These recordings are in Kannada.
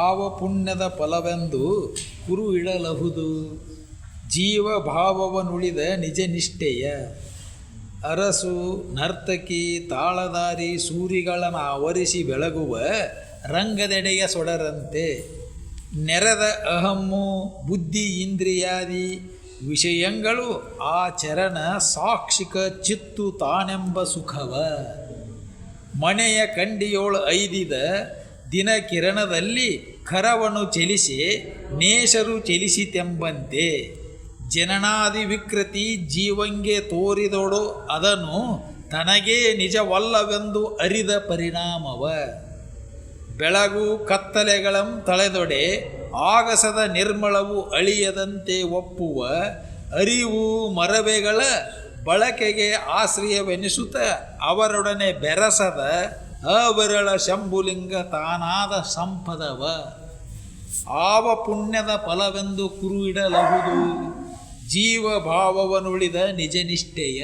ಆವ ಪುಣ್ಯದ ಫಲವೆಂದು ಕುರು ಇಡಲಹುದು. ಜೀವ ಭಾವವನುಳಿದ ನಿಜ ನಿಷ್ಠೆಯ ಅರಸು ನರ್ತಕಿ ತಾಳದಾರಿ ಸೂರಿಗಳನ್ನು ಆವರಿಸಿ ಬೆಳಗುವ ರಂಗದೆಡೆಯ ಸೊಡರಂತೆ ನೆರೆದ ಅಹಮ್ಮು ಬುದ್ಧಿ ಇಂದ್ರಿಯಾದಿ ವಿಷಯಗಳು ಆ ಚರಣ ಸಾಕ್ಷಿಕ ಚಿತ್ತು ತಾನೆಂಬ ಸುಖವ ಮನೆಯ ಕಂಡಿಯೋಳು ಐದಿದ ದಿನ ಕಿರಣದಲ್ಲಿ ಖರವನು ಚಲಿಸಿ ನೇಸರು ಚಲಿಸಿತೆಂಬಂತೆ ಜನನಾದಿ ವಿಕೃತಿ ಜೀವಂಗೆ ತೋರಿದೊಡು ಅದನ್ನು ತನಗೇ ನಿಜವಲ್ಲವೆಂದು ಅರಿದ ಪರಿಣಾಮವ ಬೆಳಗು ಕತ್ತಲೆಗಳಂ ತಳೆದೊಡೆ ಆಗಸದ ನಿರ್ಮಳವು ಅಳಿಯದಂತೆ ಒಪ್ಪುವ ಅರಿವು ಮರವೆಗಳ ಬಳಕೆಗೆ ಆಶ್ರಯವೆನಿಸುತ್ತ ಅವರೊಡನೆ ಬೆರಸದ ಅವಿರಳ ಶಂಭುಲಿಂಗ ತಾನಾದ ಸಂಪದವ ಆವ ಪುಣ್ಯದ ಫಲವೆಂದು ಕುರು ಇಡಲಹುದು. ಜೀವ ಭಾವವನುಳಿದ ನಿಜ ನಿಷ್ಠೆಯ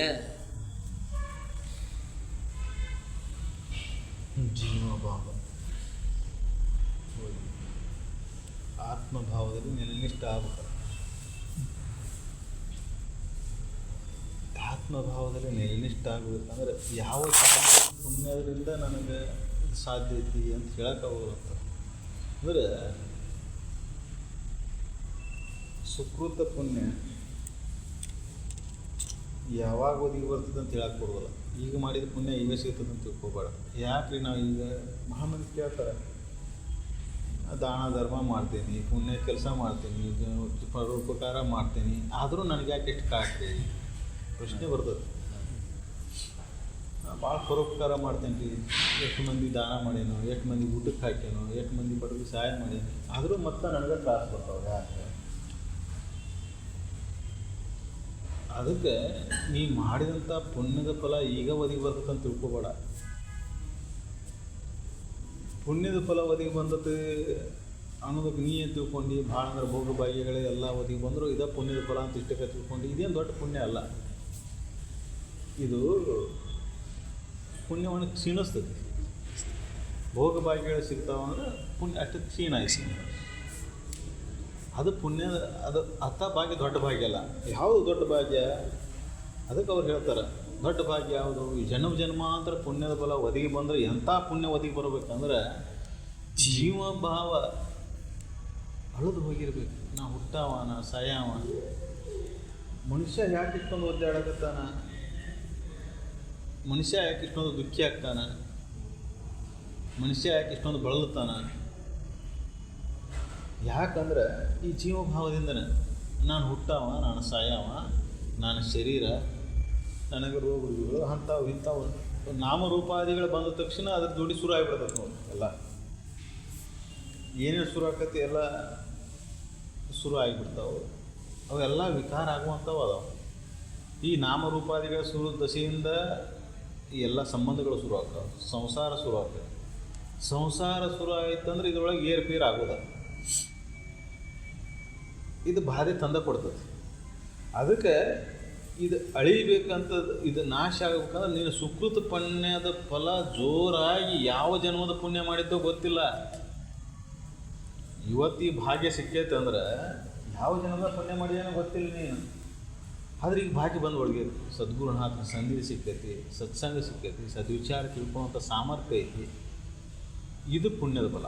ಜೀವಭಾವ ಆತ್ಮಭಾವದಲ್ಲಿ ನೆಲೆನಿಷ್ಠ ಆಗಬೇಕು. ಆತ್ಮಭಾವದಲ್ಲಿ ನೆಲೆನಿಷ್ಠ ಆಗಬೇಕಂದ್ರೆ ಯಾವ ಪುಣ್ಯದಿಂದ ನನಗೆ ಸಾಧ್ಯ ಐತಿ ಅಂತ ಹೇಳೋಕ್ಕಾಗೋದಂತ ಅಂದರೆ ಸುಕೃತ ಪುಣ್ಯ ಯಾವಾಗ ಒದಗಿ ಬರ್ತದೆ ಅಂತ ಹೇಳಕ್ಕೆ ಬರೋಲ್ಲ. ಈಗ ಮಾಡಿದ ಪುಣ್ಯ ಈಗ ಸಿಗ್ತದೆ ಅಂತ ತಿಳ್ಕೊಬೇಡ. ಯಾಕ್ರಿ ನಾವು ಈಗ ಮಹಾಮಂದಿ ಕೇಳ್ತಾರೆ, ದಾನ ಧರ್ಮ ಮಾಡ್ತೀನಿ, ಪುಣ್ಯ ಕೆಲಸ ಮಾಡ್ತೀನಿ, ಪರೋಪಕಾರ ಮಾಡ್ತೀನಿ, ಆದರೂ ನನಗೆ ಯಾಕೆ ಎಷ್ಟು ಕಾಡ್ರಿ ಪ್ರಶ್ನೆ ಬರ್ತದೆ. ಭಾಳ ಪರೋಪಕಾರ ಮಾಡ್ತೇನೆ ರೀ, ಎಷ್ಟು ಮಂದಿ ದಾನ ಮಾಡೇನೋ, ಎಷ್ಟು ಮಂದಿ ಊಟಕ್ಕೆ ಹಾಕೇನೋ, ಎಷ್ಟು ಮಂದಿ ಬಡವರಿಗೆ ಸಹಾಯ ಮಾಡೀನಿ, ಆದರೂ ಮತ್ತೆ ನನಗೆ ತ್ರಾಸ ಬರ್ತಾವೆ. ಯಾಕೆ? ಅದಕ್ಕೆ ನೀ ಮಾಡಿದಂಥ ಪುಣ್ಯದ ಫಲ ಈಗ ಒದಗಿ ಬರ್ತದೆ ಅಂತ ತಿಳ್ಕೊಬೇಡ. ಪುಣ್ಯದ ಫಲ ಒದಗಿ ಬಂದತೆ ಅನ್ನೋದಕ್ಕೆ ನೀ ಏನು ತಿಳ್ಕೊಂಡು ಭಾಳ ಅಂದ್ರೆ ಭೋಗ ಭಾಗ್ಯಗಳೇ ಎಲ್ಲ ಒದಗಿ ಬಂದರೂ ಇದೇ ಪುಣ್ಯದ ಫಲ ಅಂತ ಇಷ್ಟಕ್ಕೆ ತಿಳ್ಕೊಂಡು ಇದೇನು ದೊಡ್ಡ ಪುಣ್ಯ ಅಲ್ಲ. ಇದು ಪುಣ್ಯವನ್ನು ಕ್ಷೀಣಿಸ್ತದೆ. ಭೋಗ ಭಾಗ್ಯಗಳು ಸಿಗ್ತಾವಂದ್ರೆ ಪುಣ್ಯ ಅಷ್ಟು ಕ್ಷೀಣ ಐತಿ. ಅದು ಪುಣ್ಯದ ಅದು ಅರ್ಥ ಭಾಗ್ಯ ದೊಡ್ಡ ಭಾಗ್ಯ ಅಲ್ಲ. ಯಾವುದು ದೊಡ್ಡ ಭಾಗ್ಯ? ಅದಕ್ಕೆ ಅವ್ರು ಹೇಳ್ತಾರೆ ದೊಡ್ಡ ಭಾಗ್ಯ ಯಾವುದು? ಈ ಜನ್ಮಾಂತರ ಪುಣ್ಯದ ಫಲ ಒದಗಿ ಬಂದರೆ ಎಂಥ ಪುಣ್ಯ ಒದಗಿ ಬರಬೇಕಂದ್ರೆ ಜೀವಭಾವ ಅಳದು ಹೋಗಿರ್ಬೇಕು. ನಾ ಹುಟ್ಟಾವ, ನಾ ಸಾಯವ, ಮನುಷ್ಯ ಯಾಕೆ ಇಷ್ಟೊಂದು ಒದ್ದಾಡಕತ್ತಾನ, ಮನುಷ್ಯ ಯಾಕೆ ಇಷ್ಟೊಂದು ದುಃಖಿ ಆಗ್ತಾನ, ಮನುಷ್ಯ ಯಾಕೆ ಇಷ್ಟೊಂದು ಬಳಲುತ್ತಾನ? ಯಾಕಂದ್ರೆ ಈ ಜೀವಭಾವದಿಂದನೇ ನಾನು ಹುಟ್ಟಾವ, ನಾನು ಸಾಯವ, ನಾನು ಶರೀರ, ನನಗೆ ರೋಗಗಳು ಅಂಥವು ಇಂಥವು ನಾಮರೂಪಾದಿಗಳು ಬಂದ ತಕ್ಷಣ ಅದ್ರ ಜೋಡಿ ಶುರು ಆಗಿಬಿಡ್ತದೆ ನೋಡಿ. ಎಲ್ಲ ಏನೇನು ಶುರು ಆಕತಿ ಎಲ್ಲ ಶುರು ಆಗಿಬಿಡ್ತಾವೆ. ಅವೆಲ್ಲ ವಿಕಾರ ಆಗುವಂಥವು ಅದಾವೆ. ಈ ನಾಮರೂಪಾದಿಗಳ ಶುರು ದಶೆಯಿಂದ ಈ ಎಲ್ಲ ಸಂಬಂಧಗಳು ಶುರು ಆಗ್ತಾವೆ. ಸಂಸಾರ ಶುರು ಆಗ್ತದೆ. ಸಂಸಾರ ಶುರು ಆಯ್ತಂದ್ರೆ ಇದ್ರೊಳಗೆ ಏರ್ಪೇರು ಆಗೋದ. ಇದು ಬಾಧೆ ತಂದ ಕೊಡ್ತದೆ. ಅದಕ್ಕೆ ಇದು ಅಳಿಬೇಕಂತ, ಇದು ನಾಶ ಆಗಬೇಕಂದ್ರೆ ನೀನು ಸುಕೃತ ಪುಣ್ಯದ ಫಲ ಜೋರಾಗಿ ಯಾವ ಜನ್ಮದ ಪುಣ್ಯ ಮಾಡಿದ್ದೋ ಗೊತ್ತಿಲ್ಲ. ಇವತ್ತಿ ಭಾಗ್ಯ ಸಿಕ್ಕೈತೆ ಅಂದ್ರೆ ಯಾವ ಜನ್ಮದ ಪುಣ್ಯ ಮಾಡಿದೇನೋ ಗೊತ್ತಿಲ್ಲ ನೀನು. ಆದ್ರೆ ಈಗ ಭಾಗ್ಯ ಬಂದು ಒಳಗೆ ಸದ್ಗುರುನಾಥನ ಸನ್ನಿಧಿ ಸಿಕ್ಕೈತಿ, ಸತ್ಸಂಗ ಸಿಕ್ಕೈತಿ, ಸದ್ವಿಚಾರ ತಿಳ್ಕೊಳ್ಳೋಂಥ ಸಾಮರ್ಥ್ಯ ಐತಿ. ಇದು ಪುಣ್ಯದ ಫಲ.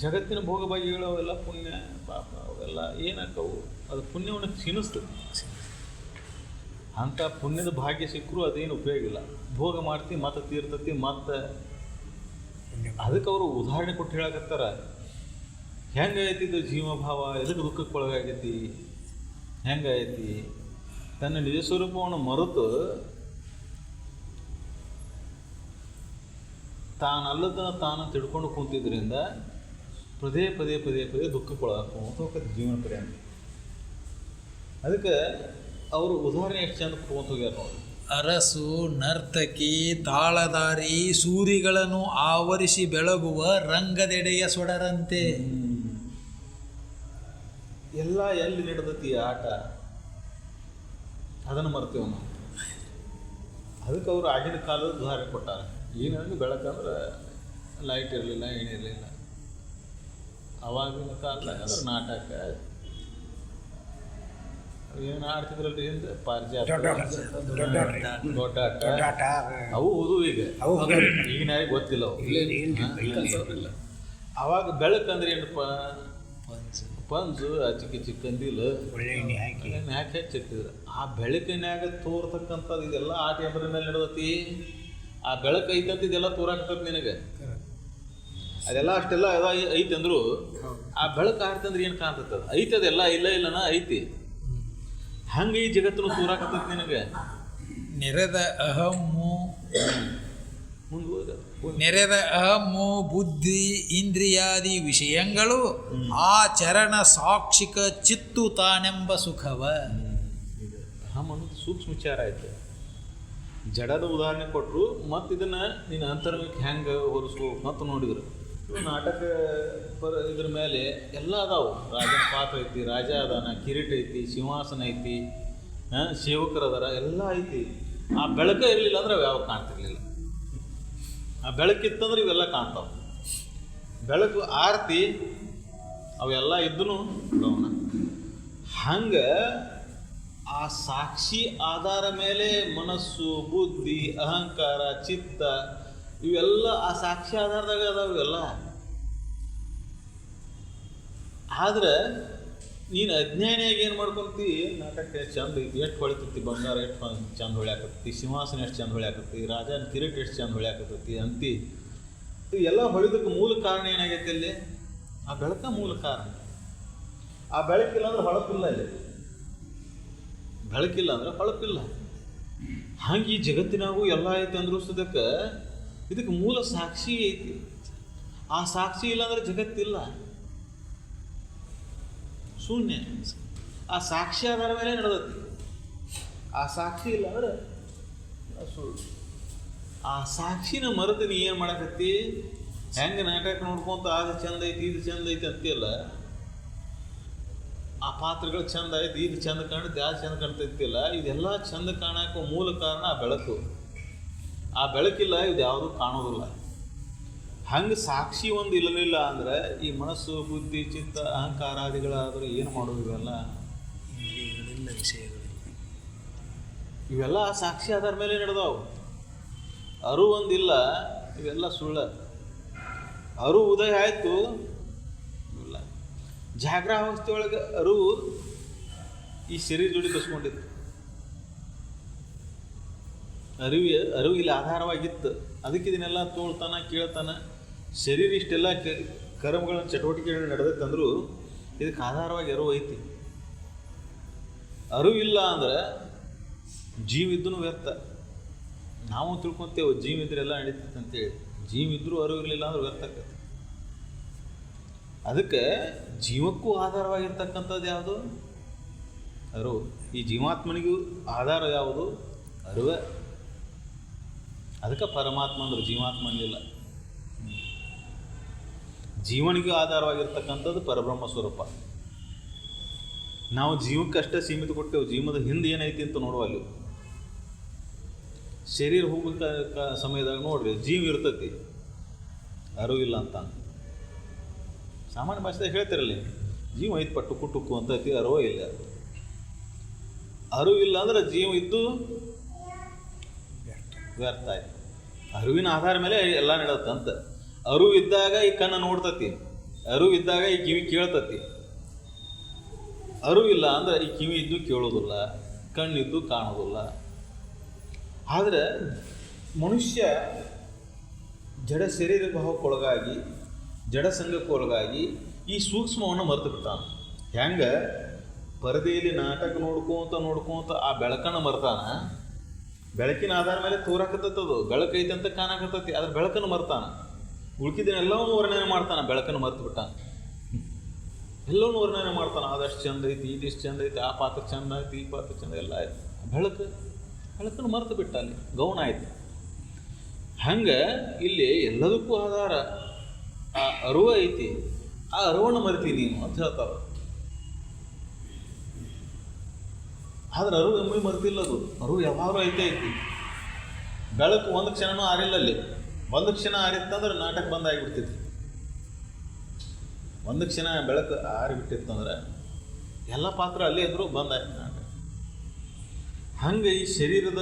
ಜಗತ್ತಿನ ಭೋಗ ಭಾಗ್ಯಗಳು ಅವೆಲ್ಲ ಪುಣ್ಯ ಪಾಪ ಅವೆಲ್ಲ ಏನಾಕವು? ಅದು ಪುಣ್ಯವನ್ನು ಕ್ಷೀಣಿಸ್ತದೆ. ಅಂಥ ಪುಣ್ಯದ ಭಾಗ್ಯ ಸಿಕ್ಕರೂ ಅದೇನು ಉಪಯೋಗ ಇಲ್ಲ. ಭೋಗ ಮಾಡ್ತೀವಿ ಮತ್ತೆ ತೀರ್ತತಿ ಮತ್ತೆ. ಅದಕ್ಕೆ ಅವರು ಉದಾಹರಣೆ ಕೊಟ್ಟು ಹೇಳಕತ್ತಾರ, ಹೆಂಗೈತಿದ್ದು ಜೀವಭಾವ, ಎದಕ್ಕೆ ದುಃಖಕ್ಕೆ ಒಳಗಾಗೈತಿ, ಹೆಂಗೈತಿ ತನ್ನ ನಿಜ ಸ್ವರೂಪವನ್ನು ಮರೆತು ತಾನಲ್ಲದನ್ನು ತಾನು ತಿಳ್ಕೊಂಡು ಕೂತಿದ್ರಿಂದ ಪದೇ ಪದೇ ಪದೇ ಪದೇ ದುಃಖಕ್ಕೆ ಒಳಗಾಕೋದು ಜೀವನ ಪರ್ಯಂತ. ಅದಕ್ಕೆ ಅವರು ಉದಾಹರಣೆ ಎಷ್ಟು ಚಂದ ಕೊಡ್ಕೊಂತ ಹೋಗ್ಯಾರ ನೋಡಿ. ಅರಸು ನರ್ತಕಿ ತಾಳದಾರಿ ಸೂರಿಗಳನ್ನು ಆವರಿಸಿ ಬೆಳಗುವ ರಂಗದೆಡೆಯ ಸೊಡರಂತೆ. ಎಲ್ಲ ಎಲ್ಲಿ ನಡೆದತಿ ಆಟ ಅದನ್ನು ಮರ್ತೇವೆ ನಾವು. ಅದಕ್ಕೆ ಅವರು ಆಗಿನ ಕಾಲದ ಉದಾಹರಣೆ ಕೊಟ್ಟಾರೆ. ಏನಾದ್ರು ಬೆಳಕಂದ್ರೆ ಲೈಟ್ ಇರಲಿಲ್ಲ, ಏನಿರಲಿಲ್ಲ, ಅವಾಗಿನ ಕಾಲದಾಗ ಅದ್ರ ನಾಟಕ ಏನು ಆಡ್ತಿದ್ರಲ್ರಿ ಹಿಂದೆ ಪಾರಿಜಾತ ದೊಡ್ಡಾಟ ಅವು ಓದು ಈಗ ಈಗಿನ ಯಾರಿಗೆ ಗೊತ್ತಿಲ್ಲ ಅವು. ಅವಾಗ ಬೆಳಕಂದ್ರೆ ಏನಪ್ಪ, ಪಂಜು ಚಿಕ್ಕ ಚಿಕ್ಕಂದಿಲ್ಲ ಎಣ್ಣೆ ಹಾಕಿ ಹಚ್ಚಿಟ್ಟಿದ್ರು. ಆ ಬೆಳಕಿನ್ಯಾಗ ತೋರ್ತಕ್ಕಂಥದ್ದು ಇದೆಲ್ಲ ಆಟ ಯಂತ್ರದ ಮೇಲೆ ನಡೆದತಿ. ಆ ಬೆಳಕು ಐತಂತ ಇದೆಲ್ಲ ತೋರಾಕ್ತದ ನಿನಗೆ. ಅದೆಲ್ಲ ಅಷ್ಟೆಲ್ಲ ಐತಿ ಅಂದ್ರು ಆ ಬೆಳಕು ಆಡ್ತಂದ್ರೆ ಏನು ಕಾಣ್ತದ? ಐತಿ, ಅದೆಲ್ಲ ಇಲ್ಲ ಇಲ್ಲನ ಐತಿ. ಹಂಗೆ ಈ ಜಗತ್ತನ್ನು ತೋರಾಕತ್ತದ ನಿನಗೆ. ನೆರೆದ ಅಹಮ್ಮು ನೆರೆದ ಅಹಮ್ಮು ಬುದ್ಧಿ ಇಂದ್ರಿಯಾದಿ ವಿಷಯಗಳು ಆ ಚರಣ ಸಾಕ್ಷಿಕ ಚಿತ್ತು ತಾನೆಂಬ ಸುಖವ. ಅಹಂ ಅನ್ನೋದು ಸೂಕ್ಷ್ಮ ವಿಚಾರ ಆಯ್ತು. ಜಡದ ಉದಾಹರಣೆ ಕೊಟ್ಟರು, ಮತ್ತು ಇದನ್ನು ನೀನು ಅಂತರ್ಗಕ್ಕೆ ಹೆಂಗೆ ಹೊರಿಸ್ಬೇಕು ಮತ್ತು ನೋಡಿದ್ರು. ನಾಟಕ ಇದ್ರ ಮೇಲೆ ಎಲ್ಲ ಅದಾವು. ರಾಜನ ಪಾತ್ರ ಐತಿ, ರಾಜ ಅದಾನ, ಕಿರೀಟ ಐತಿ, ಸಿಂಹಾಸನ ಐತಿ, ಸೇವಕರು ಅದಾರ, ಎಲ್ಲ ಐತಿ. ಆ ಬೆಳಕ ಇರಲಿಲ್ಲ ಅಂದ್ರೆ ಅವು ಯಾವ ಕಾಣ್ತಿರ್ಲಿಲ್ಲ. ಆ ಬೆಳಕಿತ್ತಂದ್ರೆ ಇವೆಲ್ಲ ಕಾಣ್ತಾವೆ. ಬೆಳಕು ಆರತಿ ಅವೆಲ್ಲ ಇದ್ದೂ ಗಮನ. ಹಂಗೆ ಆ ಸಾಕ್ಷಿ ಆಧಾರ ಮೇಲೆ ಮನಸ್ಸು, ಬುದ್ಧಿ, ಅಹಂಕಾರ, ಚಿತ್ತ ಇವೆಲ್ಲ ಆ ಸಾಕ್ಷಿ ಆಧಾರದಾಗ ಅದಾವ ಇವೆಲ್ಲ. ಆದ್ರೆ ನೀನು ಅಜ್ಞಾನಿಯಾಗಿ ಏನು ಮಾಡ್ಕೊತಿ, ನಾಟಕ ಎಷ್ಟು ಚಂದ ಐತಿ, ಎಷ್ಟು ಹೊಳಿತೈತಿ, ಬಂಗಾರ ಎಷ್ಟು ಚಂದ ಹೊಳ್ಯಾಕತ್ತೈತಿ, ಸಿಂಹಾಸನ ಎಷ್ಟು ಚಂದ ಹೊಳ್ಯಾಕತ್ತಿ, ರಾಜನ ಕಿರೀಟ ಎಷ್ಟು ಚಂದ ಹೊಳ್ಯಾಕತ್ತೈತಿ ಅಂತಿ. ಇವೆಲ್ಲ ಹೊಳಿದಕ್ಕೆ ಮೂಲ ಕಾರಣ ಏನಾಗೈತಿ ಅಲ್ಲಿ? ಆ ಬೆಳಕ ಮೂಲ ಕಾರಣ. ಆ ಬೆಳಕಿಲ್ಲ ಅಂದ್ರೆ ಹೊಳಪಿಲ್ಲ. ಇಲ್ಲಿ ಬೆಳಕಿಲ್ಲ ಅಂದ್ರೆ ಹೊಳಪಿಲ್ಲ. ಹಂಗೆ ಈ ಜಗತ್ತಿನಾಗೂ ಎಲ್ಲ ಐತಿ ಅಂದ್ರೂಸೋದಕ್ಕೆ ಇದಕ್ಕೆ ಮೂಲ ಸಾಕ್ಷಿ ಐತಿ. ಆ ಸಾಕ್ಷಿ ಇಲ್ಲ ಅಂದ್ರೆ ಜಗತ್ತಿಲ್ಲ, ಶೂನ್ಯ. ಆ ಸಾಕ್ಷಿ ಆಧಾರ ಮೇಲೆ ನಡೆದತಿ. ಆ ಸಾಕ್ಷಿ ಇಲ್ಲ ಅಂದ್ರೆ ಸುಳ್ಳು. ಆ ಸಾಕ್ಷಿನ ಮರೆತು ನೀ ಏನು ಮಾಡಕತ್ತಿ? ಹೆಂಗೆ ನಾಟಕ ನೋಡ್ಕೊಂತ ಅದು ಚಂದ ಐತಿ, ಇದು ಚಂದ ಐತಿ ಅಂತಿಲ್ಲ. ಆ ಪಾತ್ರಗಳು ಚಂದ ಐತಿ, ಇದು ಚಂದ ಕಾಣುತ್ತೆ, ಅದು ಚಂದ ಕಾಣ್ತೈತಿಲ್ಲ. ಇದೆಲ್ಲ ಚಂದ ಕಾಣಕ್ಕೆ ಮೂಲ ಕಾರಣ ಆ ಬೆಳಕು. ಆ ಬೆಳಕಿಲ್ಲ, ಇದು ಯಾವುದೂ ಕಾಣೋದಿಲ್ಲ. ಹಂಗೆ ಸಾಕ್ಷಿ ಒಂದು ಇಲ್ಲಲಿಲ್ಲ ಅಂದ್ರೆ ಈ ಮನಸ್ಸು, ಬುದ್ಧಿ, ಚಿತ್ತ, ಅಹಂಕಾರಾದಿಗಳಾದರೂ ಏನು ಮಾಡೋದು? ಇವೆಲ್ಲ ಇಂದ್ರಿಯಗಳಿಲ್ಲ, ವಿಷಯಗಳಿಲ್ಲ. ಇವೆಲ್ಲ ಸಾಕ್ಷಿ ಆಧಾರ ಮೇಲೆ ನಡೆದವು. ಅರು ಒಂದಿಲ್ಲ, ಇವೆಲ್ಲ ಸುಳ್ಳ. ಅರು ಉದಯ ಆಯಿತು ಇಲ್ಲ. ಜಾಗ್ರಾವಸ್ಥೆ ಒಳಗೆ ಅರು ಈ ಶರೀರ ಜೋಡಿ ಕಸ್ಕೊಂಡಿತ್ತು. ಅರಿವು ಇಲ್ಲಿ ಆಧಾರವಾಗಿತ್ತು. ಅದಕ್ಕೆ ಇದನ್ನೆಲ್ಲ ತೋಳ್ತಾನ, ಕೇಳ್ತಾನ. ಶರೀರ ಇಷ್ಟೆಲ್ಲ ಕರ್ಮಗಳ ಚಟುವಟಿಕೆಗಳು ನಡೆದೈತಂದ್ರೂ ಇದಕ್ಕೆ ಆಧಾರವಾಗಿ ಅರಿವು ಐತಿ. ಅರಿವು ಇಲ್ಲ ಅಂದ್ರೆ ಜೀವ ಇದ್ದೂ ವ್ಯರ್ಥ. ನಾವು ತಿಳ್ಕೊತೇವೆ ಜೀವ ಇದ್ರೆ ಎಲ್ಲ ನಡೀತೈತೆ ಅಂತೇಳಿ. ಜೀವ ಇದ್ರೂ ಅರಿವು ಇರಲಿಲ್ಲ ಅಂದ್ರೆ ವ್ಯರ್ಥ ಆಕೈತೆ. ಅದಕ್ಕೆ ಜೀವಕ್ಕೂ ಆಧಾರವಾಗಿರ್ತಕ್ಕಂಥದ್ದು ಯಾವುದು? ಅರಿವು. ಈ ಜೀವಾತ್ಮನಿಗೂ ಆಧಾರ ಯಾವುದು? ಅರಿವೇ. ಅದಕ್ಕೆ ಪರಮಾತ್ಮ ಅಂದ್ರೆ ಜೀವಾತ್ಮ ಅನ್ನಲಿಲ್ಲ. ಜೀವನಿಗೂ ಆಧಾರವಾಗಿರ್ತಕ್ಕಂಥದ್ದು ಪರಬ್ರಹ್ಮ ಸ್ವರೂಪ. ನಾವು ಜೀವಕ್ಕಷ್ಟೇ ಸೀಮಿತ ಕೊಟ್ಟೆವು. ಜೀವನದ ಹಿಂದೆ ಏನೈತಿ ಅಂತ ನೋಡುವ. ಅಲ್ಲಿ ಶರೀರ ಹೋಗ್ಬೇಕ ಸಮಯದಾಗ ನೋಡ್ರಿ, ಜೀವ ಇರ್ತೈತಿ, ಅರಿವಿಲ್ಲ ಅಂತ. ಸಾಮಾನ್ಯ ಭಾಷೆದಾಗ ಹೇಳ್ತಿರಲಿ, ಜೀವ ಐತಿ ಪಟ್ಟು ಕುಟುಕು ಅಂತೈತಿ, ಅರಿವೇ ಇಲ್ಲ. ಅರಿವಿಲ್ಲ ಅಂದ್ರೆ ಜೀವ ಇದ್ದು ವ್ಯರ್ಥ ಆಯ್ತು. ಅರಿವಿನ ಆಧಾರ ಮೇಲೆ ಎಲ್ಲ ನಡೆಯುತ್ತಂತ. ಅರಿವು ಇದ್ದಾಗ ಈ ಕಣ್ಣು ನೋಡ್ತತಿ, ಅರಿವು ಇದ್ದಾಗ ಈ ಕಿವಿ ಕೇಳ್ತತಿ. ಅರಿವಿಲ್ಲ ಅಂದ್ರೆ ಈ ಕಿವಿ ಇದ್ದು ಕೇಳೋದಿಲ್ಲ, ಕಣ್ಣಿದ್ದು ಕಾಣೋದಿಲ್ಲ. ಆದರೆ ಮನುಷ್ಯ ಜಡ ಶರೀರ ಭಾವಕ್ಕೊಳಗಾಗಿ, ಜಡ ಸಂಘಕ್ಕೊಳಗಾಗಿ ಈ ಸೂಕ್ಷ್ಮವನ್ನು ಮರೆತು ಬಿಟ್ಟಾನ. ಹೆಂಗೆ ಪರದೆಯಲ್ಲಿ ನಾಟಕ ನೋಡ್ಕೋತ ಆ ಬೆಳಕನ್ನು ಮರ್ತಾನ. ಬೆಳಕಿನ ಆಧಾರ ಮೇಲೆ ತೋರಾಕತ್ತದು, ಬೆಳಕೈತೆ ಅಂತ ಕಾಣಕತ್ತತಿ, ಅದ್ರ ಬೆಳಕನ್ನು ಮರ್ತಾನ. ಉಳ್ಕಿದ್ದನ್ನೆಲ್ಲವನ್ನೂ ವರ್ಣನೆ ಮಾಡ್ತಾನೆ, ಬೆಳಕನ್ನು ಮರ್ತು ಬಿಟ್ಟಾನ. ಎಲ್ಲವನ್ನೂ ವರ್ಣನೆ ಮಾಡ್ತಾನೆ. ಅದಷ್ಟು ಚಂದ ಐತಿ, ಇದಿಷ್ಟು ಚಂದ ಐತಿ, ಆ ಪಾತ್ರ ಚಂದ ಐತಿ, ಈ ಪಾತ್ರ ಚಂದ, ಎಲ್ಲ ಆಯ್ತು. ಬೆಳಕನ್ನು ಮರೆತು ಬಿಟ್ಟ, ಅಲ್ಲಿ ಗೌಣ ಆಯ್ತು. ಹಂಗೆ ಇಲ್ಲಿ ಎಲ್ಲದಕ್ಕೂ ಆಧಾರ ಆ ಅರಿವು ಐತಿ. ಆ ಅರಿವನ್ನು ಮರಿತೀನಿ ನೀನು ಅಂತ ಹೇಳ್ತಾವ. ಆದ್ರೆ ಅರಿವು ಎಮ್ಮೆ ಮರೆತಿಲ್ಲ. ಅದು ಅರಿವು ಯಾವಾಗಲೂ ಐತೆ ಐತಿ. ಬೆಳಕು ಒಂದು ಕ್ಷಣನೂ ಆರಿಲ್ಲ. ಅಲ್ಲಿ ಒಂದು ಕ್ಷಣ ಆರಿತ್ತಂದ್ರೆ ನಾಟಕ ಬಂದಾಗಿಬಿಡ್ತೈತಿ. ಒಂದು ಕ್ಷಣ ಬೆಳಕು ಆರಿಬಿಟ್ಟಿತ್ತು ಅಂದ್ರೆ ಎಲ್ಲ ಪಾತ್ರ ಅಲ್ಲೇ ಇದ್ದರೂ ಬಂದಾಯ್ತು ನನಗೆ. ಹಂಗೆ ಈ ಶರೀರದ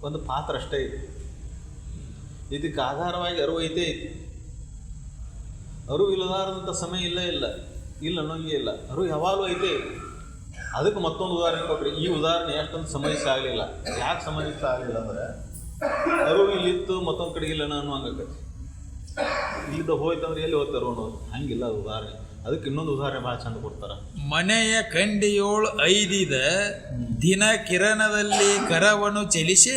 ಒಂದು ಪಾತ್ರ ಅಷ್ಟೇ ಇದೆ. ಇದಕ್ಕೆ ಆಧಾರವಾಗಿ ಅರಿವು ಐತೆ ಐತಿ. ಅರಿವು ಇಲ್ಲದಾರದಂಥ ಸಮಯ ಇಲ್ಲ ಅನ್ನೋಂಗೆ ಇಲ್ಲ. ಅರಿವು ಯಾವಾಗಲೂ ಐತೆ. ಅದಕ್ಕೆ ಮತ್ತೊಂದು ಉದಾಹರಣೆ ಕೊಟ್ರಿ. ಈ ಉದಾಹರಣೆ ಅಷ್ಟೊಂದು ಸಮಸ್ಯೆ ಆಗಲಿಲ್ಲ. ಯಾಕೆ ಸಮಸ್ಯೆ ಆಗಲಿಲ್ಲ ಅಂದರೆ ಅರಿವು ಇಲ್ಲಿತ್ತು ಮತ್ತೊಂದು ಕಡೆಗೆ ಇಲ್ಲ ಅನ್ನೋ ಹಂಗಾಗತ್ತೆ. ಇಲ್ಲಿದ್ದ ಹೋಯ್ತಂದ್ರೆ ಎಲ್ಲಿ ಹೋಗ್ತಾರೋ ಅನ್ನೋದು ಹಂಗಿಲ್ಲ ಅದು ಉದಾಹರಣೆ. ಅದಕ್ಕೆ ಇನ್ನೊಂದು ಉದಾಹರಣೆ ಭಾಳ ಚಂದ ಕೊಡ್ತಾರೆ. ಮನೆಯ ಕಂಡಿಯೋಳು ಐದಿದ ದಿನ ಕಿರಣದಲ್ಲಿ ಕರವನು ಚಲಿಸಿ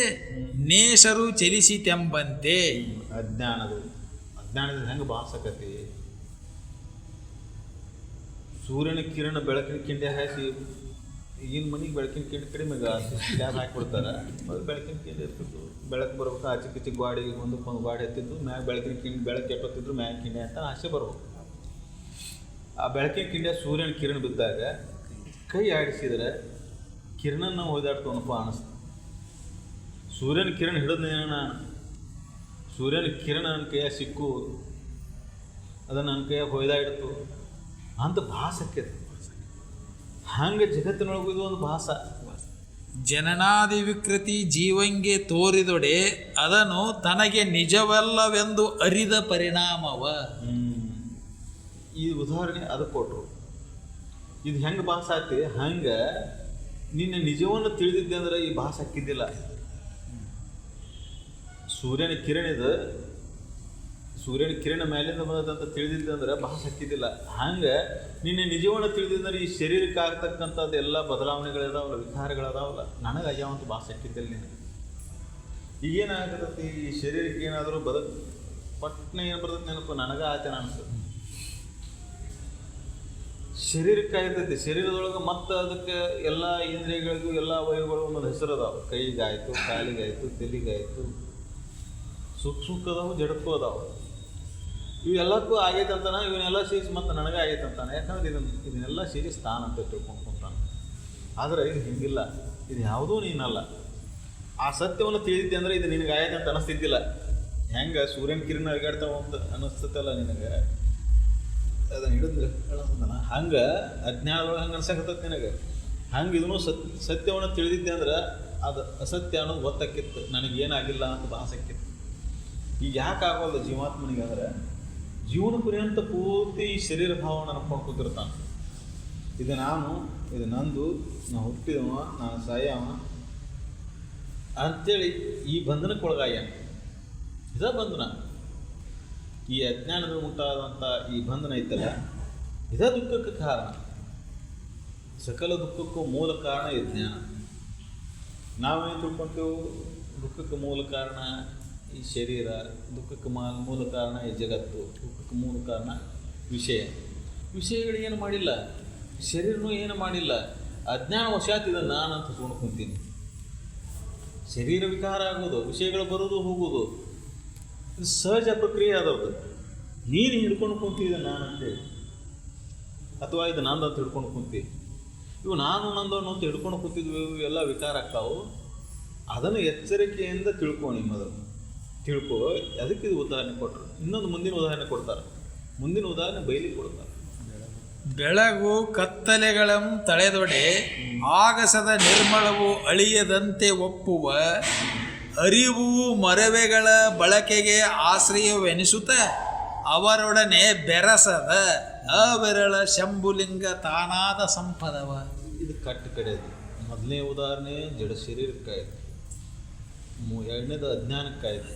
ನೇಸರು ಚಲಿಸಿತೆಂಬಂತೆ. ಅಜ್ಞಾನದ ಹೆಂಗೆ ಭಾಸಕತಿ. ಸೂರ್ಯನ ಕಿರಣ ಬೆಳಕಿನ ಕಿಂಡಿ ಹಾಯಿಸಿ ಈಗಿನ ಮನೆಗೆ ಬೆಳಕಿನ ಕಿಂಡಿ ಕಡಿಮೆ ಸ್ಲ್ಯಾಬ್ ಹಾಕಿಬಿಡ್ತಾರೆ. ಮೊದಲು ಬೆಳಕಿನ ಕಿಂಡಿ ಇರ್ತಿತ್ತು. ಬೆಳಕು ಬರ್ಬೇಕು ಆಚೆ ಕಿಚ್ಚಿ ಗಾಡಿ ಒಂದಕ್ಕೊಂದು ಗಾಡಿ ಎತ್ತಿದ್ದು ಮ್ಯಾಗ ಬೆಳಕಿನ ಕಿಂಡಿ ಬೆಳಕು ಕೆಟ್ಟೋತಿದ್ರು ಮ್ಯಾಗ ಕಿಂಡಿ ಅಂತ ಆಸೆ ಬರ್ಬೇಕು. ಆ ಬೆಳಕಿನ ಕಿಂಡಿಯ ಸೂರ್ಯನ ಕಿರಣ ಬಿದ್ದಾಗ ಕೈ ಆಡಿಸಿದರೆ ಕಿರಣನ ಒಯ್ದಾಡ್ತವನಪ್ಪ ಅನಿಸ್ತು. ಸೂರ್ಯನ ಕಿರಣ ಹಿಡಿದ್ನೇನ ಸೂರ್ಯನ ಕಿರಣ ನನ್ನ ಕೈಯಾಗ ಸಿಕ್ಕು ಅದನ್ನು ನನ್ನ ಕೈಯಾಗ ಹೊಯ್ದಾಡಿತು ಅಂತ ಭಾಸಕ್ಕೈತಿ. ಹಂಗೆ ಜಗತ್ತಿನೊಳಗೆ ಇದು ಒಂದು ಭಾಸ. ಜನನಾದಿ ವಿಕೃತಿ ಜೀವಂಗೆ ತೋರಿದೊಡೆ ಅದನ್ನು ತನಗೆ ನಿಜವಲ್ಲವೆಂದು ಅರಿದ ಪರಿಣಾಮವ. ಈ ಉದಾಹರಣೆ ಅದಕ್ಕೆ ಕೊಟ್ಟರು. ಇದು ಹೆಂಗೆ ಭಾಸ ಆಗ್ತಿ ಹಂಗೆ ನಿನ್ನ ನಿಜವನ್ನು ತಿಳಿದಿದ್ದೆ ಅಂದ್ರೆ ಈ ಭಾಸ ಹಾಕಿದ್ದಿಲ್ಲ. ಸೂರ್ಯನ ಕಿರಣ ಮೇಲಿಂದ ಬಂದಂತ ತಿಳಿದಿದ್ದೆ ಅಂದ್ರೆ ಭಾಸ ಹಾಕಿದ್ದಿಲ್ಲ. ಹಂಗೆ ನಿನ್ನೆ ನಿಜವನ್ನು ತಿಳಿದಿದ್ದರೆ ಈ ಶರೀರಕ್ಕೆ ಆಗ್ತಕ್ಕಂಥದ್ದು ಎಲ್ಲ ಬದಲಾವಣೆಗಳಿದಾವಲ್ಲ, ವಿಕಾರಗಳದಾವಲ್ಲ, ನನಗಾಗ್ಯಾವಂತ ಭಾಸ ಹಾಕಿದ್ದಿಲ್ಲ ನಿನಗೆ. ಈಗೇನಾಗತ್ತೈತಿ, ಈ ಶರೀರಕ್ಕೆ ಏನಾದರೂ ಪಟ್ನೆ ಏನು ಬರ್ತೈತಿ ನೆನಪು ನನಗೆ ಆಚೆ ಅನಿಸ್ತದೆ. ಶರೀರಕ್ಕೆ ಆಗ್ತೈತಿ. ಶರೀರದೊಳಗೆ ಮತ್ತು ಅದಕ್ಕೆ ಎಲ್ಲ ಇಂದ್ರಿಯಗಳಿಗೂ ಎಲ್ಲ ಅವಯವಗಳು ಒಂದು ಹೆಸರು ಅದಾವೆ. ಕೈಗಾಯ್ತು, ಕಾಲಿಗಾಯ್ತು, ತಲೆಗಾಯ್ತು, ಸೂಕ್ಷ್ಮಕ್ಕದಾವು, ಜಡಕ್ಕೂ ಅದಾವೆ. ಇವೆಲ್ಲಕ್ಕೂ ಆಗೈತೆ ಅಂತಾನೆ. ಇವನ್ನೆಲ್ಲ ಸೇರಿಸಿ ಮತ್ತು ನನಗೆ ಆಗೈತೆ ಅಂತಾನೆ. ಯಾಕಂದ್ರೆ ಇದನ್ನೆಲ್ಲ ಸೇರಿ ಸ್ಥಾನ ಅಂತ ತಿಳ್ಕೊಂಡು ಕುಂತಾನೆ. ಆದರೆ ಇದು ಹಿಂಗಿಲ್ಲ. ಇದು ಯಾವುದೂ ನೀನಲ್ಲ. ಆ ಸತ್ಯವನ್ನು ತಿಳಿದಿದ್ದೆ ಅಂದರೆ ಇದು ನಿನಗೆ ಆಗೈತೆ ಅಂತ ಅನಿಸ್ತಿದ್ದಿಲ್ಲ. ಹೆಂಗೆ ಸೂರ್ಯನ ಕಿರಣ ಅಗಾಡ್ತಾವ ಅಂತ ಅನ್ನಿಸ್ತಲ್ಲ ನಿನಗೆ, ಅದನ್ನು ಹಿಡಿದ್ರೆ ಹೇಳೋದನ್ನ ಹಂಗೆ ಅಜ್ಞಾನದೊಳಗೆ ಹಂಗೆ ಅನ್ಸಕತ್ತೈತೆ ನಿನಗೆ. ಹಂಗೆ ಇದನ್ನು ಸತ್ಯವನ್ನು ತಿಳಿದಿದ್ದೆ ಅಂದ್ರೆ ಅದು ಅಸತ್ಯ ಅನ್ನೋದು ಗೊತ್ತಾಕಿತ್ತು. ನನಗೇನಾಗಿಲ್ಲ ಅಂತ ಭಾಸಕ್ಕಿತ್ತು. ಈಗ ಯಾಕೆ ಆಗೋಲ್ಲ ಜೀವಾತ್ಮನಿಗೆ ಅಂದರೆ ಜೀವನ ಪರ್ಯಂತ ಪೂರ್ತಿ ಈ ಶರೀರ ಭಾವನ ಅನ್ಕೊಂಡು ಕೂತಿರ್ತಾನೆ. ಇದು ನಾನು, ಇದು ನಂದು, ನಾನು ಹುಟ್ಟಿದವ, ನಾನು ಸಾಯವ ಅಂಥೇಳಿ ಈ ಬಂಧನಕ್ಕೆ ಒಳಗಾಗ್ಯಾನ. ಇದ ಬಂಧನ. ಈ ಅಜ್ಞಾನದ ಉಂಟಾದಂಥ ಈ ಬಂಧನ ಐತಲ್ಲ, ಇದ ದುಃಖಕ್ಕೆ ಕಾರಣ. ಸಕಲ ದುಃಖಕ್ಕೂ ಮೂಲ ಕಾರಣ ಈ ಜ್ಞಾನ. ನಾವೇನು ತಿಳ್ಕೊಂತೇವೆ? ದುಃಖಕ್ಕೆ ಮೂಲ ಕಾರಣ ಈ ಶರೀರ, ದುಃಖಕ್ಕೆ ಮೂಲ ಕಾರಣ ಈ ಜಗತ್ತು, ದುಃಖಕ್ಕೆ ಮೂಲ ಕಾರಣ ವಿಷಯಗಳೇನು ಮಾಡಿಲ್ಲ, ಶರೀರನೂ ಏನು ಮಾಡಿಲ್ಲ. ಅಜ್ಞಾನ ವಶಾತ್ ಇದನ್ನು ನಾನಂತ ಸುಣ್ಣ ಕುಂತೀನಿ. ಶರೀರ ವಿಕಾರ ಆಗೋದು, ವಿಷಯಗಳು ಬರೋದು ಹೋಗೋದು, ಇದು ಸಹಜ ಪ್ರಕ್ರಿಯೆ ಆದವ್ರದ್ದು. ನೀನು ಹಿಡ್ಕೊಂಡು ಕುಂತಿದ್ದೆ ನಾನು ಅಂತೇಳಿ, ಅಥವಾ ಇದು ನಂದು ಅಂತ ಹಿಡ್ಕೊಂಡು ಕುಂತಿ. ಇವು ನಾನು ನಂದು ಅಂತ ಹಿಡ್ಕೊಂಡು ಕೂತಿದ್ವಿ, ಎಲ್ಲ ವಿಕಾರ ಆಗ್ತಾವು. ಅದನ್ನು ಎಚ್ಚರಿಕೆಯಿಂದ ಮೊದಲು ತಿಳ್ಕೊ. ಅದಕ್ಕೆ ಇದು ಉದಾಹರಣೆ ಕೊಟ್ಟರು. ಇನ್ನೊಂದು ಮುಂದಿನ ಉದಾಹರಣೆ ಕೊಡ್ತಾರೆ. ಮುಂದಿನ ಉದಾಹರಣೆ ಬೈಲಿ ಕೊಡ್ತಾರೆ. ಬೆಳಗು ಕತ್ತಲೆಗಳಂ ತಳೆದೊಡೆ ಆಗಸದ ನಿರ್ಮಳವು ಅಳಿಯದಂತೆ ಒಪ್ಪುವ ಅರಿವು ಮರವೆಗಳ ಬಳಕೆಗೆ ಆಶ್ರಯವೆನಿಸುತ್ತ ಅವರೊಡನೆ ಬೆರಸದ ಅವಿರಳ ಶಂಭುಲಿಂಗ ತಾನಾದ ಸಂಪದವ. ಇದು ಕಟ್ಟು ಕಡೆದು. ಮೊದಲನೇ ಉದಾಹರಣೆ ಜಡ ಶರೀರಕ್ಕಾಯ್ತು, ಎರಡನೇದು ಅಜ್ಞಾನಕ್ಕಾಯ್ತು.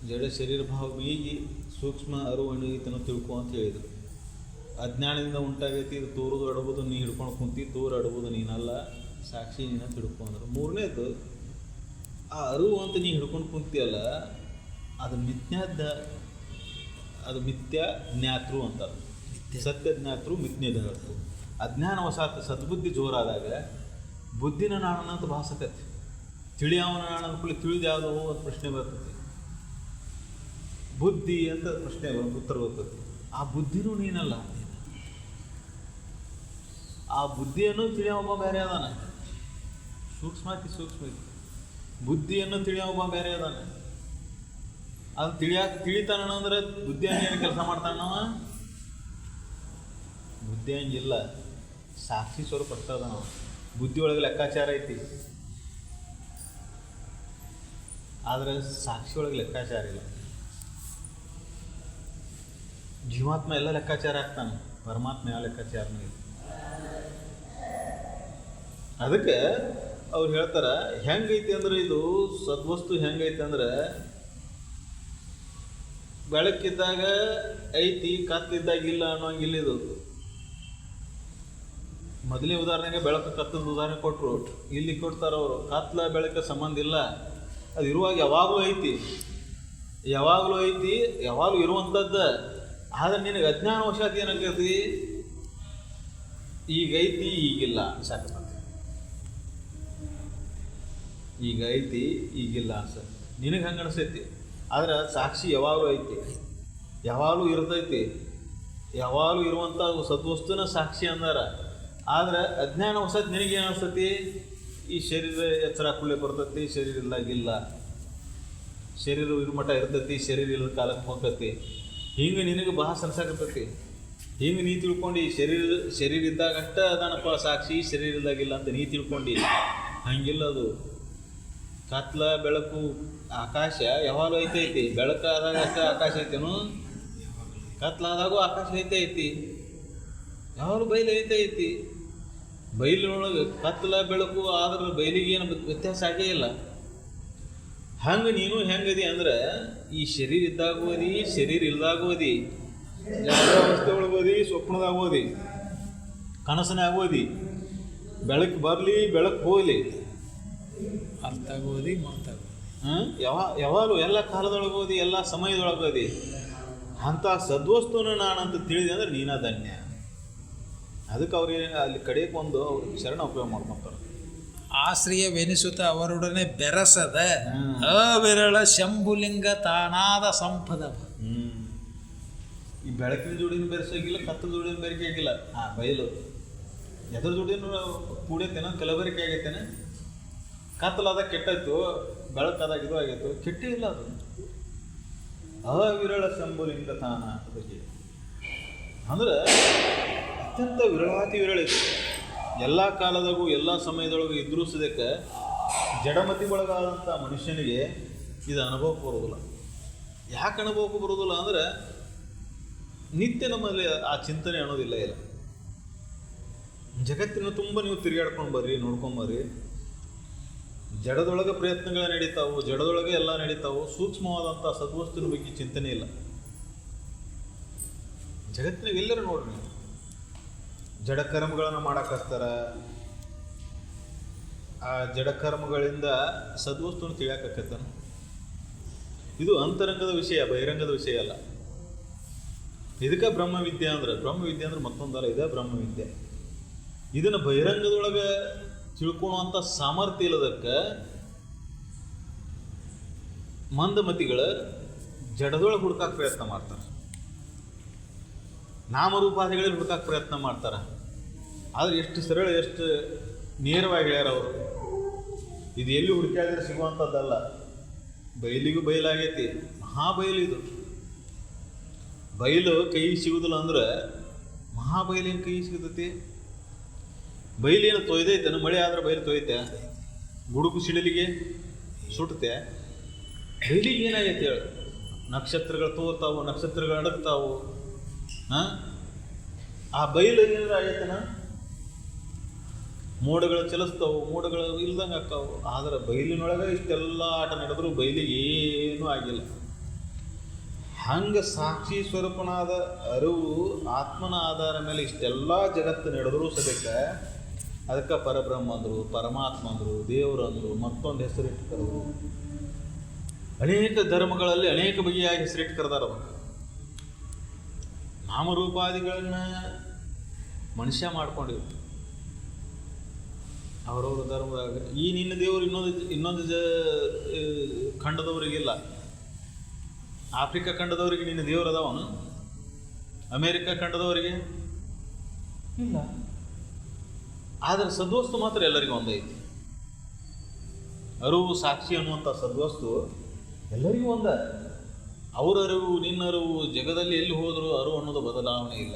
ಜಡ ಶರೀರ ಭಾವ ಬೀಗಿ ಸೂಕ್ಷ್ಮ ಅರಿವು ಈತನ ತಿಳ್ಕೊ ಅಂತ ಹೇಳಿದರು. ಅಜ್ಞಾನದಿಂದ ಉಂಟಾಗೈತಿ, ಇದು ತೋರುದು ಅಡಬೋದು ನೀ ಹಿಡ್ಕೊಂಡು ಕುಂತಿ, ತೋರು ಅಡಬೋದು ನೀನಲ್ಲ, ಸಾಕ್ಷಿ ನೀನ ತಿಳ್ಕೊ ಅಂದರು. ಮೂರನೇದು ಆ ಅರಿವು ಅಂತ ನೀ ಹಿಡ್ಕೊಂಡು ಕುಂತಿಯಲ್ಲ, ಅದು ಮಿಥ್ಯಾ ಜ್ಞಾತೃ ಅಂತಾರೆ. ಸತ್ಯ ಜ್ಞಾತೃ ಮಿಥ್ಯಜ್ಞಾತೃ. ಅಜ್ಞಾನ ವಸಾತ್ ಸದ್ಬುದ್ಧಿ ಜೋರಾದಾಗ ಬುದ್ಧಿನ ನಾಣನಂತ ಭಾಸಕತ್ತೆ. ತಿಳಿಯವನ ನಾಣ ಅನ್ಕೊಳ್ಳಿ, ತಿಳಿದು ಯಾವುದೋ ಒಂದು ಪ್ರಶ್ನೆ ಬರ್ತದೆ. ಬುದ್ಧಿ ಅಂತ ಪ್ರಶ್ನೆ ಉತ್ತರ ಬರ್ತದೆ. ಆ ಬುದ್ಧಿನೂ ನೀನಲ್ಲ. ಆ ಬುದ್ಧಿಯನ್ನು ತಿಳಿಯೊಬ್ಬ ಬೇರೆ ಅದಾನ. ಸೂಕ್ಷ್ಮ ಬುದ್ಧಿಯನ್ನು ತಿಳಿಯೊಬ್ಬ ಬೇರೆ ಅದಾನೆ. ಅದು ತಿಳಿತಾನ ಅಂದ್ರೆ ಬುದ್ಧಿಯನ್ನು ಏನು ಕೆಲಸ ಮಾಡ್ತಾನವ? ಬುದ್ಧಿ ಹಂಗಿಲ್ಲ, ಸಾಕ್ಷಿ ಸ್ವರೂಪ ಅಷ್ಟದ ನಾವು. ಬುದ್ಧಿ ಒಳಗೆ ಲೆಕ್ಕಾಚಾರ ಐತಿ, ಆದರೆ ಸಾಕ್ಷಿ ಒಳಗೆ ಲೆಕ್ಕಾಚಾರ ಇಲ್ಲ. ಜೀವಾತ್ಮ ಎಲ್ಲ ಲೆಕ್ಕಾಚಾರ ಆಗ್ತಾನೆ, ಪರಮಾತ್ಮ ಯಾವ ಲೆಕ್ಕಾಚಾರನೂ ಇಲ್ಲ. ಅದಕ್ಕೆ ಅವ್ರು ಹೇಳ್ತಾರೆ, ಹೆಂಗೈತಿ ಅಂದ್ರೆ ಇದು ಸದ್ವಸ್ತು ಹೆಂಗೈತಿ ಅಂದ್ರೆ ಬೆಳಕಿದ್ದಾಗ ಐತಿ, ಕತ್ತಲಿದ್ದಾಗ ಇಲ್ಲ ಅನ್ನೋಂಗಿಲ್ಲ. ಇದು ಮೊದಲೇ ಉದಾಹರಣೆಗೆ ಬೆಳಕು ಕತ್ತದ ಉದಾಹರಣೆ ಕೊಟ್ಟರು, ಇಲ್ಲಿ ಕೊಡ್ತಾರೆ ಅವರು. ಕತ್ಲ ಬೆಳಕ ಸಂಬಂಧ ಇಲ್ಲ, ಅದು ಇರುವಾಗ ಯಾವಾಗಲೂ ಐತಿ, ಯಾವಾಗಲೂ ಐತಿ, ಯಾವಾಗಲೂ ಇರುವಂಥದ್ದು. ಆದರೆ ನಿನಗೆ ಅಜ್ಞಾನವಶಾತ್ ಏನಾಗ್ತೈತಿ, ಈಗ ಐತಿ ಈಗಿಲ್ಲ ಸಾಕು, ಈಗ ಐತಿ ಈಗಿಲ್ಲ ಅನ್ಸ ನಿನಗೆ ಹಂಗೆ ಅನಿಸ್ತೈತಿ. ಆದ್ರೆ ಸಾಕ್ಷಿ ಯಾವಾಗಲೂ ಐತಿ, ಯಾವಾಗಲೂ ಇರ್ತೈತಿ, ಯಾವಾಗಲೂ ಇರುವಂಥ ಸದ್ವಸ್ತುನ ಸಾಕ್ಷಿ ಅಂದಾರ. ಆದ್ರೆ ಅಜ್ಞಾನ ವಶಾತ್ ನಿನಗೇನು ಅನಿಸ್ತೈತಿ, ಈ ಶರೀರ ಎಚ್ಚರ ಕುಳ್ಳೆ ಬರ್ತೈತಿ, ಶರೀರ ಇಲ್ಲಾಗಿಲ್ಲ, ಶರೀರ ಇರು ಮಠ ಇರ್ತೈತಿ, ಶರೀರ ಇಲ್ಲದ ಕಾಲಕ್ಕೆ ಹೋಗ್ತೈತಿ. ಹಿಂಗೆ ನಿನಗೆ ಭಾಳ ಅನ್ಸಾಕತ್ತೈತಿ. ಹಿಂಗೆ ನೀ ತಿಳ್ಕೊಂಡು ಈ ಶರೀರ ಇದ್ದಾಗ ಅಷ್ಟ ಅದಾನಪ್ಪ ಸಾಕ್ಷಿ, ಶರೀರ ಇಲ್ದಾಗಿಲ್ಲ ಅಂತ ನೀ ತಿಳ್ಕೊಂಡು. ಹಂಗಿಲ್ಲ ಅದು. ಕತ್ಲ ಬೆಳಕು ಆಕಾಶ ಯಾವಾಗಲೂ ಐತಿ. ಬೆಳಕಾದಾಗ ಅಷ್ಟ ಆಕಾಶ ಐತೇನು, ಕತ್ಲಾದಾಗೂ ಆಕಾಶ ಐತಿ. ಯಾವಾಗಲೂ ಬಯಲು ಐತಿ. ಬಯಲಿನೊಳಗೆ ಕತ್ಲ ಬೆಳಕು ಆದ್ರೆ ಬಯಲಿಗೆ ಏನು ವ್ಯತ್ಯಾಸ ಆಗೇ ಇಲ್ಲ. ಹಂಗೆ ನೀನು ಹೆಂಗದಿ ಅಂದ್ರೆ ಈ ಶರೀರ ಇದ್ದಾಗ ಓದಿ, ಶರೀರ ಇಲ್ದಾಗ ಓದಿ, ಜಾಗ್ರವಸ್ಥೆ ಒಳಗೆ ಓದಿ, ಸ್ವಪ್ನದಾಗ ಓದಿ, ಕನಸನಾಗ ಓದಿ, ಬೆಳಕು ಬರಲಿ ಬೆಳಕು ಹೋಗಲಿ, ಅರ್ಥಾಗ ಓದಿ ಮಾತಾಗೋದಿ, ಯಾವಾಗಲೂ ಎಲ್ಲ ಕಾಲದೊಳಗೆ ಓದಿ, ಎಲ್ಲ ಸಮಯದೊಳಗೆ ಓದಿ. ಅಂಥ ಸದ್ವಸ್ತುನ ನಾನಂತ ತಿಳಿದೆ ಅಂದ್ರೆ ನೀನ ಧನ್ಯ. ಅದಕ್ಕೆ ಅವ್ರಿಗೆ ಅಲ್ಲಿ ಕಡೆಗೆ ಒಂದು ಅವ್ರು ಶರಣ ಉಪಯೋಗ ಮಾಡ್ಕೊತಾರೆ. ಆಶ್ರಯವೆನಿಸುತ್ತ ಅವರೊಡನೆ ಬೆರಸದ ಅವಿರಳ ಶಂಭುಲಿಂಗ ತಾನಾದ ಸಂಪದವ. ಈ ಬೆಳಕಿನ ಜೋಡಿನ ಬೆರೆಸಾಗಿಲ್ಲ, ಕತ್ತಲ ಜೋಡಿನ ಬೆರಕೆ ಆಗಿಲ್ಲ. ಬಯಲು ಎದ್ರ ಜೋಡಿನ ಕೂಡೈತೇನ, ಕಲಬೆರಕೆ ಆಗೈತೇನೆ. ಕತ್ತಲಾದಾಗ ಕೆಟ್ಟಾಯ್ತು, ಬೆಳಕಾದಾಗ ಇದು ಆಗೈತು, ಕೆಟ್ಟೇ ಇಲ್ಲ. ಅದು ಅವಿರಳ ಶಂಭುಲಿಂಗ ತಾನ ಬಗ್ಗೆ ಅಂದ್ರೆ ಅತ್ಯಂತ ವಿರಳಾತಿ ವಿರಳಿತು. ಎಲ್ಲ ಕಾಲದಾಗೂ ಎಲ್ಲ ಸಮಯದೊಳಗೂ ಇದ್ರೂ ಸದ್ಯಕ್ಕೆ ಜಡಮತಿ ಒಳಗಾದಂಥ ಮನುಷ್ಯನಿಗೆ ಇದು ಅನುಭವಕ್ಕೆ ಬರೋದಿಲ್ಲ. ಯಾಕೆ ಅನುಭವಕ್ಕೆ ಬರೋದಿಲ್ಲ ಅಂದರೆ ನಿತ್ಯ ನಮ್ಮಲ್ಲಿ ಆ ಚಿಂತನೆ ಅನ್ನೋದಿಲ್ಲ. ಇಲ್ಲ, ಜಗತ್ತಿನ ತುಂಬ ನೀವು ತಿರುಗಾಡ್ಕೊಂಡು ಬರ್ರಿ, ನೋಡ್ಕೊಂಬರ್ರಿ. ಜಡದೊಳಗೆ ಪ್ರಯತ್ನಗಳು ನಡೀತಾವು, ಜಡದೊಳಗೆ ಎಲ್ಲ ನಡೀತಾವು. ಸೂಕ್ಷ್ಮವಾದಂಥ ಸದ್ವಸ್ತುವಿನ ಬಗ್ಗೆ ಚಿಂತನೆ ಇಲ್ಲ. ಜಗತ್ತಿನಾಗ ಎಲ್ಲರೂ ನೋಡ್ರಿ, ನೀವು ಜಡಕರ್ಮಗಳನ್ನು ಮಾಡಕ್ಕಸ್ತಾರ. ಆ ಜಡಕರ್ಮಗಳಿಂದ ಸದ್ವಸ್ತುವನ್ನು ತಿಳಿಯಾಕತ್ತಾನ. ಇದು ಅಂತರಂಗದ ವಿಷಯ, ಬಹಿರಂಗದ ವಿಷಯ ಅಲ್ಲ. ಇದಕ್ಕೆ ಬ್ರಹ್ಮವಿದ್ಯೆ ಅಂದ್ರೆ ಮತ್ತೊಂದಲ್ಲ, ಇದೇ ಬ್ರಹ್ಮವಿದ್ಯೆ. ಇದನ್ನು ಬಹಿರಂಗದೊಳಗೆ ತಿಳ್ಕೊಳ್ಳುವಂಥ ಸಾಮರ್ಥ್ಯ ಇಲ್ಲದಕ್ಕೆ ಮಂದಮತಿಗಳು ಜಡದೊಳಗೆ ಹುಡುಕಾಕ ಪ್ರಯತ್ನ ಮಾಡ್ತಾರೆ, ನಾಮರೂಪಾದಿಗಳಲ್ಲಿ ಹುಡುಕಾಕ ಪ್ರಯತ್ನ ಮಾಡ್ತಾರೆ. ಆದರೆ ಎಷ್ಟು ಸರಳ, ಎಷ್ಟು ನೇರವಾಗಿ ಹೇಳ್ಯಾರ ಅವರು. ಇದು ಎಲ್ಲಿ ಹುಡುಕಾಡಿದ್ರೆ ಸಿಗುವಂಥದ್ದಲ್ಲ. ಬಯಲಿಗೂ ಬಯಲಾಗೈತಿ, ಮಹಾಬಯಲು ಇದು. ಬಯಲು ಕೈ ಸಿಗುದಿಲ್ಲ ಅಂದ್ರೆ ಮಹಾಬಯಲೇನು ಕೈ ಸಿಗುತ್ತೈತಿ? ಬಯಲೇನು ತೊಯ್ದೈತೆ, ಮಳೆ ಆದ್ರೆ ಬಯಲು ತೊಯ್ತೆ, ಗುಡುಗು ಸಿಡಲಿಗೆ ಸುಟ್ಟತೆ. ಬಯಲಿಗೆ ಏನಾಗೈತೆ ಹೇಳು? ನಕ್ಷತ್ರಗಳು ತೋರ್ತಾವು, ನಕ್ಷತ್ರಗಳು ಅಡಗ್ತಾವು. ಆ ಬಯಲು ಏನಾದ್ರು ಆಗೈತನ? ಮೋಡಗಳು ಚಲಿಸ್ತಾವು, ಮೋಡಗಳು ಇಲ್ದಂಗೆ ಆಗ್ತಾವು. ಆದರೆ ಬಯಲಿನೊಳಗೆ ಇಷ್ಟೆಲ್ಲ ಆಟ ನಡೆದ್ರು ಬಯಲಿಗೆ ಏನೂ ಆಗಿಲ್ಲ. ಹಂಗೆ ಸಾಕ್ಷಿ ಸ್ವರೂಪನಾದ ಅರಿವು ಆತ್ಮನ ಆಧಾರ ಮೇಲೆ ಇಷ್ಟೆಲ್ಲ ಜಗತ್ತು ನಡೆದರೂ ಸದ್ಯಕ್ಕೆ ಅದಕ್ಕೆ ಪರಬ್ರಹ್ಮ ಅಂದರು, ಪರಮಾತ್ಮ ಅಂದರು, ದೇವರು ಅಂದರು, ಮತ್ತೊಂದು ಹೆಸರಿಟ್ಟು ಕರೆದರು. ಅನೇಕ ಧರ್ಮಗಳಲ್ಲಿ ಅನೇಕ ಬಗೆಯಾಗಿ ಹೆಸರಿಟ್ಟು ಕರೆದಾರ. ನಾಮರೂಪಾದಿಗಳನ್ನು ಮನುಷ್ಯ ಮಾಡ್ಕೊಂಡಿರು ಅವರವ್ರ ಧರ್ಮದಾಗ. ಈ ನಿನ್ನ ದೇವರು ಇನ್ನೊಂದು ಖಂಡದವರಿಗಿಲ್ಲ. ಆಫ್ರಿಕಾ ಖಂಡದವರಿಗೆ ನಿನ್ನ ದೇವರು ಅದಾವನು? ಅಮೇರಿಕಾ ಖಂಡದವರಿಗೆ ಇಲ್ಲ. ಆದರೆ ಸದ್ವಸ್ತು ಮಾತ್ರ ಎಲ್ಲರಿಗೂ ಒಂದೈತಿ. ಅರಿವು ಸಾಕ್ಷಿ ಅನ್ನುವಂಥ ಸದ್ವಸ್ತು ಎಲ್ಲರಿಗೂ ಒಂದ. ಅವರ ಅರಿವು, ನಿನ್ನ ಅರಿವು, ಜಗದಲ್ಲಿ ಎಲ್ಲಿ ಹೋದರೂ ಅರಿವು ಅನ್ನೋದು ಬದಲಾವಣೆ ಇಲ್ಲ.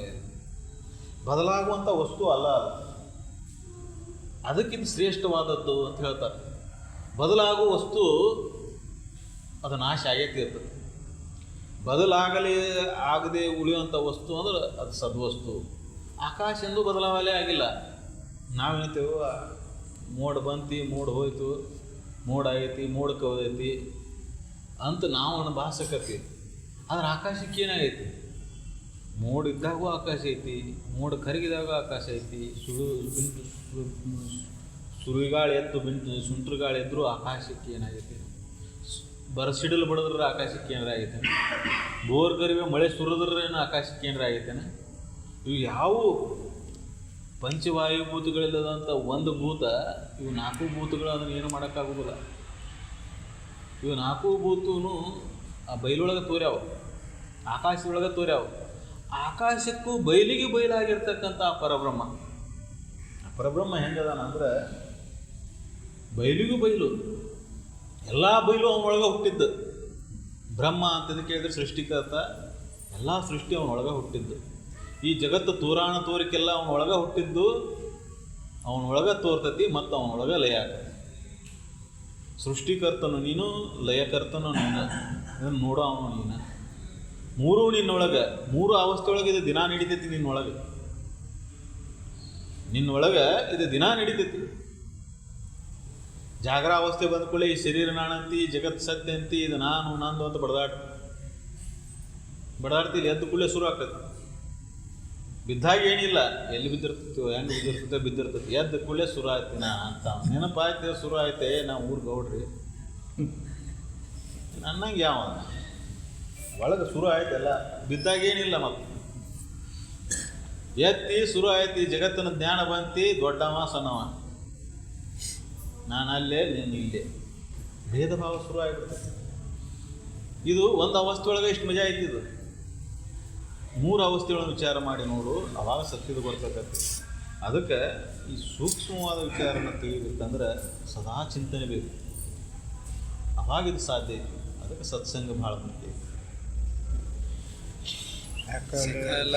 ಬದಲಾಗುವಂಥ ವಸ್ತು ಅಲ್ಲ ಅದು. ಅದಕ್ಕಿಂತ ಶ್ರೇಷ್ಠವಾದದ್ದು ಅಂತ ಹೇಳ್ತಾರೆ. ಬದಲಾಗುವ ವಸ್ತು ಅದು ನಾಶ ಆಗೈತಿ ಇರ್ತದೆ. ಆಗದೆ ಉಳಿಯುವಂಥ ವಸ್ತು ಅಂದ್ರೆ ಅದು ಸದ್ವಸ್ತು. ಆಕಾಶ ಎಂದೂ ಬದಲಾವಣೆ ಆಗಿಲ್ಲ. ನಾವು ಹೇಳ್ತೇವೆ ಮೋಡ ಬಂತು, ಮೋಡ ಹೋಯ್ತು, ಮೋಡ ಆಗೈತಿ, ಮೋಡಕ್ಕೆ ಹೋದೈತಿ ಅಂತ ನಾವು ಭಾಸಕತ್ತೀವಿ. ಆದ್ರೆ ಆಕಾಶಕ್ಕೆ ಏನಾಗೈತಿ? ಮೋಡ ಇದ್ದಾಗೂ ಆಕಾಶ ಐತಿ, ಮೋಡ ಕರಗಿದಾಗ ಆಕಾಶ ಐತಿ, ಸುರಿಗಾಳಿ ಎದ್ದು ಸುಂಟ್ರಗಾಳಿ ಎದ್ದರೂ ಆಕಾಶಕ್ಕೆ ಏನಾಗೈತಿ? ಸಿಡಿಲು ಬಡಿದ್ರೆ ಆಕಾಶಕ್ಕೆ ಏನಾರ ಆಗೈತೆ? ಬೋರ್ ಕರಿವೆ ಮಳೆ ಸುರಿದ್ರೇನು ಆಕಾಶಕ್ಕೆ ಏನಾರ ಆಗೈತೇನೆ? ಇವು ಯಾವ ಪಂಚವಾಯುಭೂತಗಳಿಲ್ಲದಂಥ ಒಂದು ಭೂತ, ಇವು 4 ಭೂತಗಳು ಅದನ್ನು ಏನು ಮಾಡೋಕ್ಕಾಗೋದಿಲ್ಲ. ಇವು 4 ಭೂತೂ ಆ ಬಯಲೊಳಗೆ ತೋರ್ಯಾವ, ಆಕಾಶದೊಳಗೆ ತೋರ್ಯಾವ. ಆಕಾಶಕ್ಕೂ ಬಯಲಿಗೆ ಬಯಲಾಗಿರ್ತಕ್ಕಂಥ ಆ ಪರಬ್ರಹ್ಮ. ಆ ಪರಬ್ರಹ್ಮ ಹೆಂಗದಾನ ಅಂದ್ರೆ ಬಯಲಿಗೂ ಬಯಲು, ಎಲ್ಲ ಬಯಲು ಅವನೊಳಗೆ ಹುಟ್ಟಿದ್ದು. ಬ್ರಹ್ಮ ಅಂತಂದು ಕೇಳಿದ್ರೆ ಸೃಷ್ಟಿಕರ್ತ, ಎಲ್ಲ ಸೃಷ್ಟಿ ಅವನೊಳಗೆ ಹುಟ್ಟಿದ್ದು. ಈ ಜಗತ್ತು ತೋರಾಣ ತೋರಿಕೆಲ್ಲ ಅವನೊಳಗೆ ಹುಟ್ಟಿದ್ದು, ಅವನೊಳಗೆ ತೋರ್ತತಿ ಮತ್ತು ಅವನೊಳಗೆ ಲಯ ಆಗತ್ತೆ. ಸೃಷ್ಟಿಕರ್ತನು ನೀನು, ಲಯಕರ್ತನು ನೀನು, ಇದನ್ನು ನೋಡೋ ಅವನು ನೀನು. 3 ನಿನ್ನೊಳಗೆ, 3 ಅವಸ್ಥೆಯೊಳಗೆ ಇದು ದಿನ ನಡೀತೈತಿ. ನಿನ್ನೊಳಗೆ ಇದು ದಿನ ನಡೀತೈತಿ. ಜಾಗರ ಅವಸ್ಥೆ ಬಂದ ಕೂಡಲೇ ಈ ಶರೀರ ನಾನಂತಿ, ಜಗತ್ತು ಸತ್ಯ ಅಂತಿ, ಇದು ನಾನು ನಂದು ಅಂತ ಬಡದಾಡ್ತಿಲ್ಲ. ಎದ್ದು ಕೂಡಲೇ ಶುರು ಆಗ್ತದೆ. ಬಿದ್ದಾಗ ಏನಿಲ್ಲ, ಎಲ್ಲಿ ಬಿದ್ದಿರ್ತೈತಿ, ಹೆಂಗೆ ಬಿದ್ದಿರ್ತೈತಿ. ಎದ್ದು ಕೂಡಲೇ ಶುರು ಆಯ್ತು ನಾ ಅಂತ ನೆನಪಾಯ್ತು, ಶುರು ಆಯ್ತೆ ನಾವು ಊರು ಗೌಡ್ರಿ ನನ್ನಂಗೆ ಯಾವ ಒಳಗೆ ಶುರು ಆಯ್ತಲ್ಲ. ಬಿದ್ದಾಗ ಏನಿಲ್ಲ, ಮತ್ತು ಎತ್ತಿ ಶುರು ಆಯ್ತು. ಈ ಜಗತ್ತಿನ ಜ್ಞಾನ ಬಂತಿ, ದೊಡ್ಡವ ಸಣ್ಣವ, ನಾನು ಅಲ್ಲೇ ನೀನು ಇಲ್ಲೇ, ಭೇದ ಭಾವ ಶುರು ಆಗಿಬಿಡ್ತದೆ. ಇದು ಒಂದು ಅವಸ್ಥೆ ಒಳಗೆ ಇಷ್ಟು ಮಜಾ ಐತಿದು. 3 ಅವಸ್ಥೆಗಳನ್ನು ವಿಚಾರ ಮಾಡಿ ನೋಡು, ಅವಾಗ ಸತ್ಯದ ಬರ್ತಕ್ಕಂಥ. ಅದಕ್ಕೆ ಈ ಸೂಕ್ಷ್ಮವಾದ ವಿಚಾರನ ತಿಳಿಬೇಕಂದ್ರೆ ಸದಾ ಚಿಂತನೆ ಬೇಕು, ಅವಾಗಿದು ಸಾಧ್ಯ ಐತಿ. ಅದಕ್ಕೆ ಸತ್ಸಂಗ ಭಾಳ ಮುಖ್ಯ. ಸಕಲ